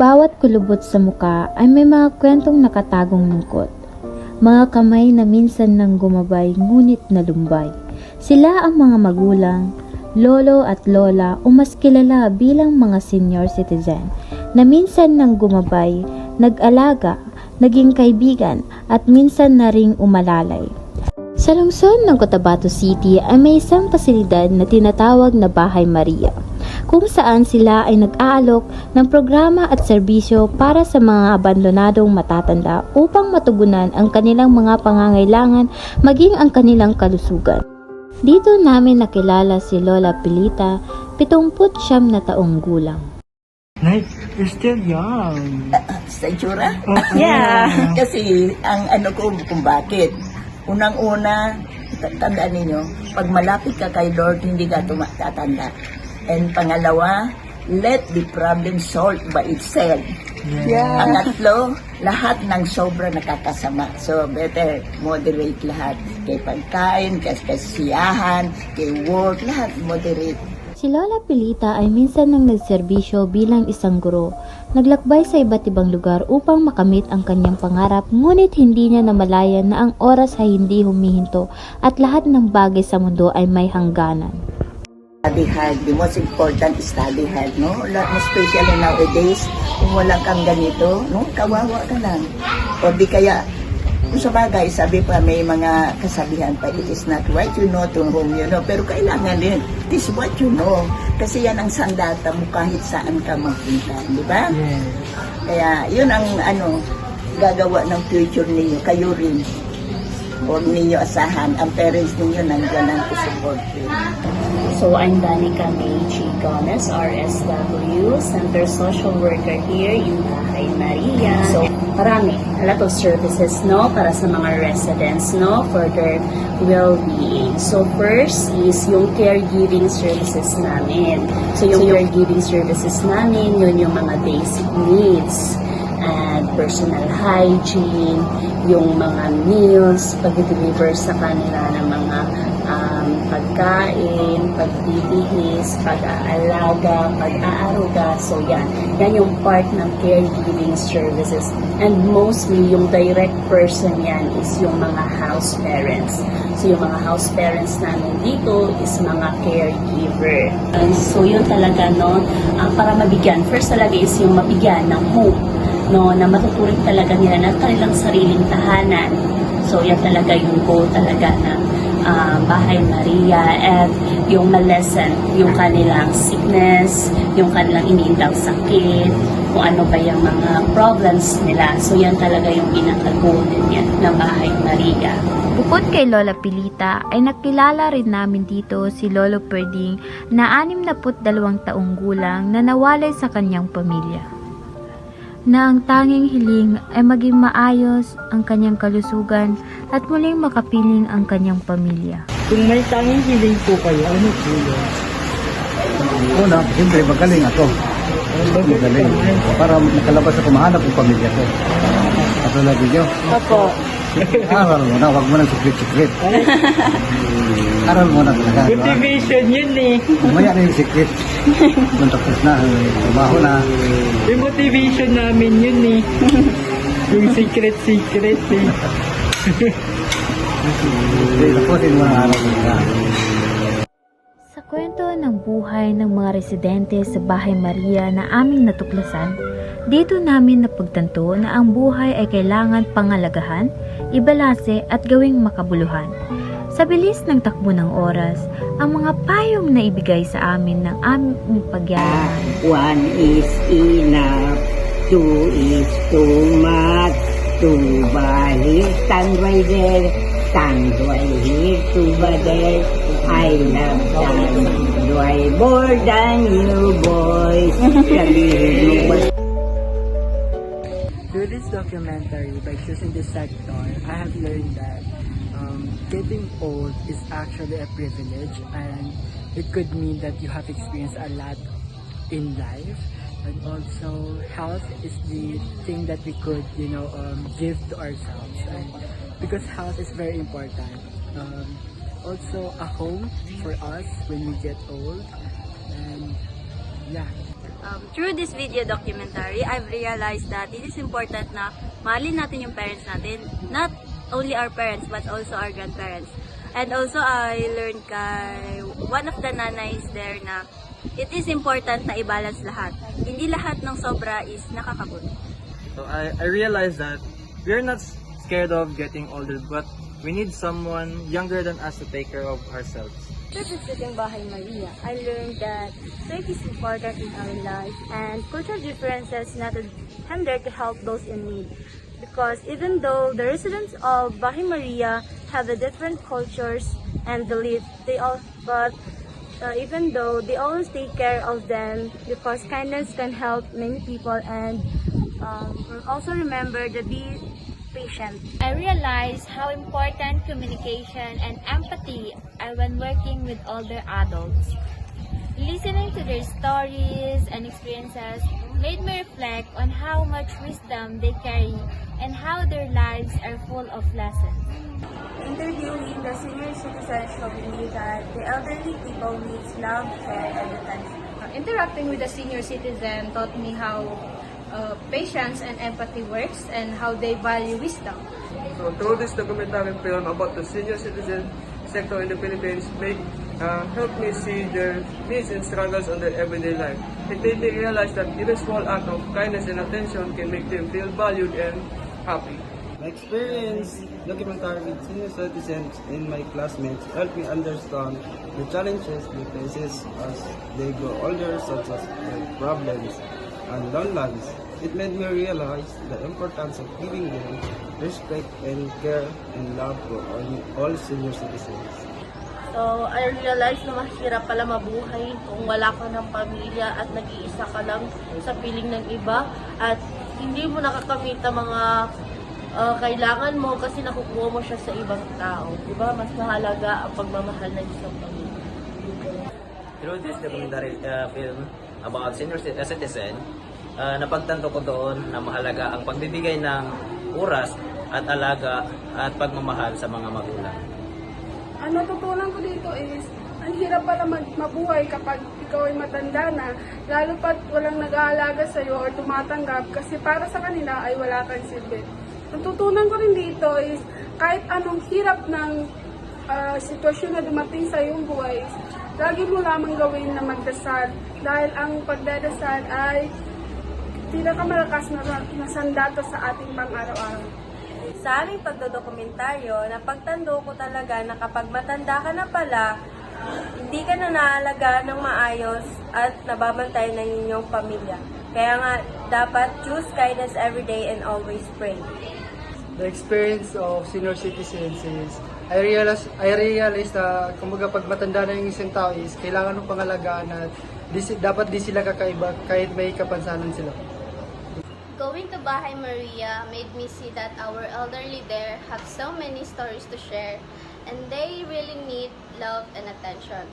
Bawat kulubot sa muka ay may mga kwentong nakatagong lungkot. Mga kamay na minsan nang gumabay ngunit nalumbay. Sila ang mga magulang, lolo at lola o mas kilala bilang mga senior citizen na minsan nang gumabay, nag-alaga, naging kaibigan at minsan na ring umalalay. Sa lungsod ng Cotabato City ay may isang pasilidad na tinatawag na Bahay Maria, kung saan sila ay nag-aalok ng programa at serbisyo para sa mga abandonadong matatanda upang matugunan ang kanilang mga pangangailangan maging ang kanilang kalusugan. Dito namin nakilala si Lola Pilita, 79 na taong gulang. Nay, you're still young. Sa itsura? Yeah. Kasi ang ano ko kung bakit. Unang-una, tandaan ninyo, pag malapit ka kay Lord, hindi ka tatanda. And pangalawa, let the problem solved by itself. Yeah. Ang tatlo, lahat ng sobra nakakasama. So, better moderate lahat. Kay pagkain, kay kasiyahan, kay work, lahat moderate. Si Lola Pilita ay minsan nang nagserbisyo bilang isang guro. Naglakbay sa iba't ibang lugar upang makamit ang kanyang pangarap, ngunit hindi niya namalayan na ang oras ay hindi humihinto at lahat ng bagay sa mundo ay may hangganan. Study hard. The most important is study hard, no? Especially nowadays, kung wala kang ganito, no? Kawawa ka lang. O di kaya, kung sa bagay, sabi pa may mga kasabihan pa, it is not what you know to whom you know. Pero kailangan din, it is what you know. Kasi yan ang sandata mo kahit saan ka magpunta, di ba? Yeah. Kaya yun ang gagawa ng future ninyo, kayo rin. Huwag ninyo asahan, ang parents ninyo nandiyan ang support you. So I'm Danica May G. Gomez, RSW, Center Social Worker here in Bahay Maria. So marami, a lot of services, no, para sa mga residents, no, for their well-being. So first is yung caregiving services namin. So yung caregiving services namin, yun yung mga basic needs and personal hygiene, yung mga meals, pag-deliver sa kanila ng mga pagkain, pagbibihis, pag-aalaga, pag-aaruga. So yan yung part ng caregiving services. And mostly, yung direct person yan is yung mga house parents. So yung mga house parents namin dito is mga caregiver. And so yun talaga, no, para mabigyan. First talaga is yung mabigyan ng hope, no, na matuturing talaga nila ng kanilang sariling tahanan. So yan talaga yung goal talaga ng Bahay Maria, and yung ma-lessen yung kanilang sickness, yung kanilang iniindang sakit, kung ano ba yung mga problems nila. So yan talaga yung pinaka-goal din yan ng Bahay Maria. Bukod kay Lola Pilita ay nakilala rin namin dito si Lolo Perding na 62 taong gulang na nawalay sa kanyang pamilya, na ang tanging hiling ay maging maayos ang kanyang kalusugan at muling makapiling ang kanyang pamilya. Kung may tanging hiling po kayo, ano po yun? Una, siyempre magaling ako. Magaling. Para makalabas ako, mahanap ang pamilya ko. Katulad niyo. Opo. Aral mo na, huwag mo nang secret-secret. Aral mo na talaga. Motivation yun eh. Umaya na yung secret. Kung tapos na, trabaho na. Yung motivation namin yun eh. Yung secret eh. Tapusin mo na aral mo na. Sa kwento ng buhay ng mga residente sa Bahay Maria na aming natuklasan, dito namin napagtanto na ang buhay ay kailangan pangalagahan, ibalase at gawing makabuluhan. Sa bilis ng takbo ng oras, ang mga payong na ibigay sa amin ng aming pagyayaman. One is enough, two is too much, two by here, stand right there, stand right here, two by there, I love that, do I more than you boys, Through this documentary, by choosing this sector, I have learned that getting old is actually a privilege, and it could mean that you have experienced a lot in life, and also health is the thing that we could, give to ourselves, and because health is very important. Also a home for us when we get old, and yeah. Through this video documentary, I've realized that it is important na mahalin natin yung parents natin. Not only our parents, but also our grandparents. And also, I learned kay one of the nanays there na it is important na i-balance lahat. Hindi lahat ng sobra is nakakabot. So I realized that we're not scared of getting older, but we need someone younger than us to take care of ourselves. After visiting Bahay Maria, I learned that faith is important in our life and cultural differences not hinder to help those in need. Because even though the residents of Bahay Maria have a different cultures and beliefs, even though they always take care of them because kindness can help many people and also remember to be patient. I realized how important communication and empathy are when working with older adults. Listening to their stories and experiences made me reflect on how much wisdom they carry and how their lives are full of lessons. Interviewing the senior citizens showed me that the elderly people needs love, care, and attention. Interacting with a senior citizen taught me how patience and empathy works and how they value wisdom. So through this documentary film about the senior citizen sector in the Philippines helped me see their needs and struggles on their everyday life. It made me realize that even small act of kindness and attention can make them feel valued and happy. My experience documentary with senior citizens and my classmates helped me understand the challenges they faces as they grow older, such as health problems and loneliness. It made me realize the importance of giving them respect and care and love for all senior citizens. So, I realized na mahirap pala mabuhay kung wala ka ng pamilya at nag-iisa ka lang sa piling ng iba at hindi mo nakakamit ang mga kailangan mo kasi nakukuha mo siya sa ibang tao. Diba? Mas mahalaga ang pagmamahal ng isang pamilya. Through this documentary film about senior citizen, napagtanto ko doon na mahalaga ang pagbibigay ng oras at alaga at pagmamahal sa mga magulang. Ang natutunan ko dito is, ang hirap pala mabuhay kapag ikaw ay matanda na, lalo pat walang nag-aalaga sa'yo or tumatanggap kasi para sa kanila ay wala kang silbi. Natutunan ko rin dito is, kahit anong hirap ng sitwasyon na dumating sa iyong buhay, lagi mo lamang gawin na magdasal dahil ang pagdadasal ay pinakamalakas na sandata sa ating pang-araw-araw. Sa aming pagdodokumentaryo, napagtando ko talaga na kapag matanda ka na pala, hindi ka na naalaga ng maayos at nababantay ng inyong pamilya. Kaya nga, dapat choose kindness every day and always pray. The experience of senior citizens is, I realized na kumbaga pag matanda na yung isang tao is kailangan ng pangalagaan at dapat di sila kakaiba kahit may kapansanan sila. Going to Bahay Maria made me see that our elderly there have so many stories to share and they really need love and attention.